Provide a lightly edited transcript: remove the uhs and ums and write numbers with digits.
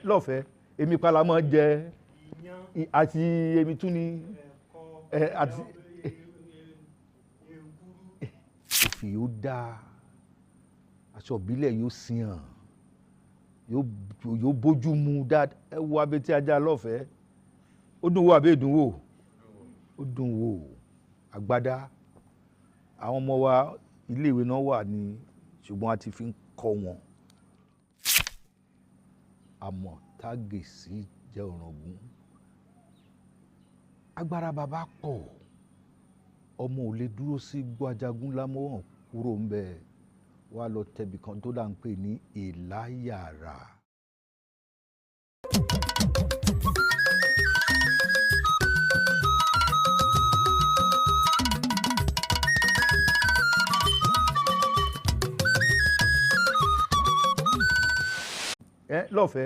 lọ́fẹ̀ẹ́ èmi pala mọ́ jẹ àti èmi tún ní àti òfin yóò dáa aṣọ ìbílẹ̀ yóò sìn hàn yóò bójú mu dáadáa ẹ wo abetí ajá lọ́fẹ̀ẹ́ ó dùn wò àbí èdùn wò ó dùn wò àgbádá àwọn ọmọ wa iléèwé náà wà ní ṣùgbọ́n a ti fi ń kọ́ wọn àmọ́ tágèsì jẹ́ ọ̀ràngún agbára bàbá pọ̀ ọmọ ò lè dúró sí gbọ́ ajagun lámọ́wọ̀n kúrò ń bẹ wá lọ tẹ̀bì kan tó dà ń pè ní ìláyàrá. Lọ́fẹ̀ẹ́.